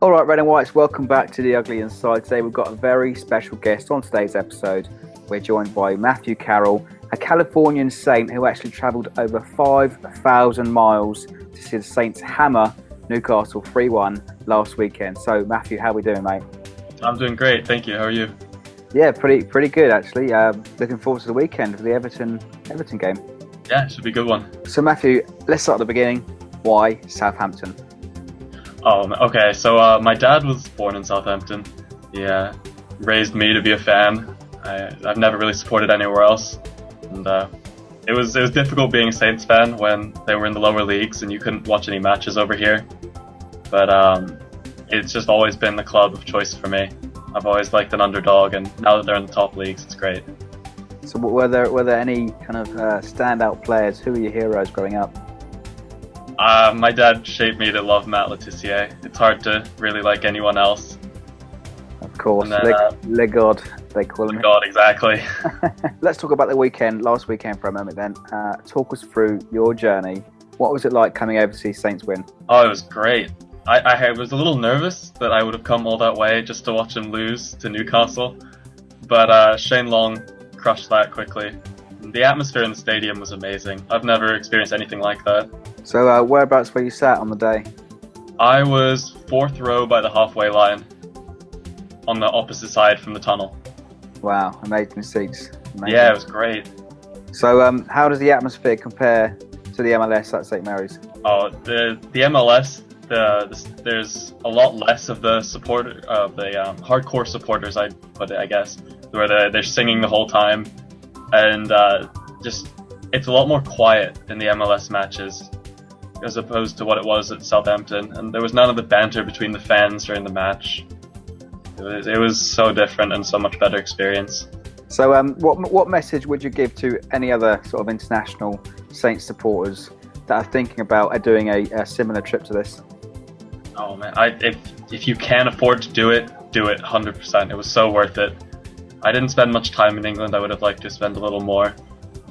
All right, Red and Whites, welcome back to The Ugly Inside. Today we've got a very special guest on today's episode. We're joined by Matthew Carroll, a Californian Saint who actually travelled over 5,000 miles to see the Saints hammer Newcastle 3-1 last weekend. So, Matthew, how are we doing, mate? I'm doing great, thank you. How are you? Yeah, pretty good, actually. Looking forward to the weekend for the Everton game. Yeah, it should be a good one. So, Matthew, let's start at the beginning. Why Southampton? Oh, okay. So my dad was born in Southampton. He raised me to be a fan. I've never really supported anywhere else, and it was difficult being a Saints fan when they were in the lower leagues and you couldn't watch any matches over here. But it's just always been the club of choice for me. I've always liked an underdog, and now that they're in the top leagues, it's great. So, were there any kind of standout players? Who were your heroes growing up? My dad shaped me to love Matt Letizia. It's hard to really like anyone else. Of course, then, Le God, they call him. God, exactly. Let's talk about last weekend for a moment then. Talk us through your journey. What was it like coming over to see Saints win? Oh, it was great. I was a little nervous that I would have come all that way just to watch him lose to Newcastle. But Shane Long crushed that quickly. The atmosphere in the stadium was amazing. I've never experienced anything like that. So whereabouts were you sat on the day? I was fourth row by the halfway line, on the opposite side from the tunnel. Wow, amazing seats. Amazing. Yeah, it was great. So how does the atmosphere compare to the MLS at St. Mary's? Oh, the MLS, there's a lot less of the hardcore supporters, I'd put it, I guess, where they're singing the whole time, and it's a lot more quiet in the MLS matches as opposed to what it was at Southampton, and there was none of the banter between the fans during the match. It was so different and so much better experience. So what message would you give to any other sort of international Saints supporters that are thinking about doing a similar trip to this? Oh man, if you can afford to do it 100%. It was so worth it. I didn't spend much time in England. I would have liked to spend a little more,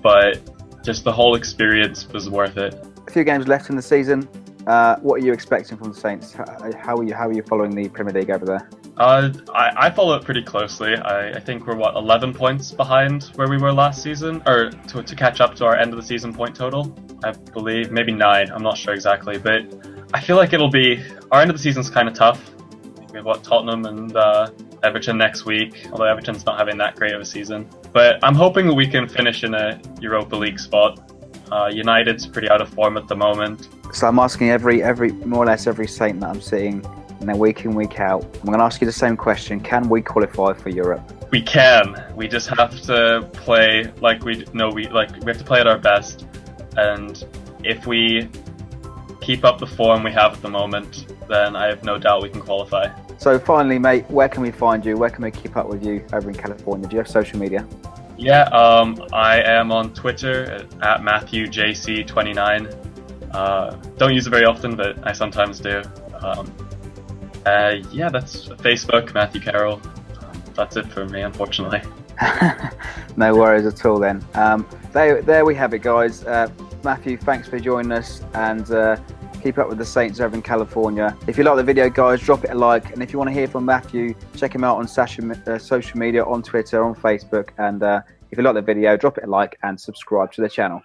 but just the whole experience was worth it. A few games left in the season. What are you expecting from the Saints? How are you following the Premier League over there? I follow it pretty closely. I think we're 11 points behind where we were last season, or to catch up to our end of the season point total. I believe maybe 9. I'm not sure exactly, but I feel like it'll be our end of the season's kind of tough. We have Tottenham and Everton next week, although Everton's not having that great of a season. But I'm hoping that we can finish in a Europa League spot. United's pretty out of form at the moment. So I'm asking every more or less every Saint that I'm seeing, and then week in, week out, I'm going to ask you the same question. Can we qualify for Europe? We can. We just have to play like we have to play at our best. And if we keep up the form we have at the moment, then I have no doubt we can qualify. So finally, mate, where can we find you? Where can we keep up with you over in California? Do you have social media? Yeah, I am on Twitter at MatthewJC29. Don't use it very often, but I sometimes do. That's Facebook, Matthew Carroll. That's it for me, unfortunately. No worries at all then. There we have it, guys. Matthew, thanks for joining us, and keep up with the Saints over in California. If you like the video, guys, drop it a like, and if you want to hear from Matthew, check him out on social media, on Twitter, on Facebook, and if you like the video, drop it a like and subscribe to the channel.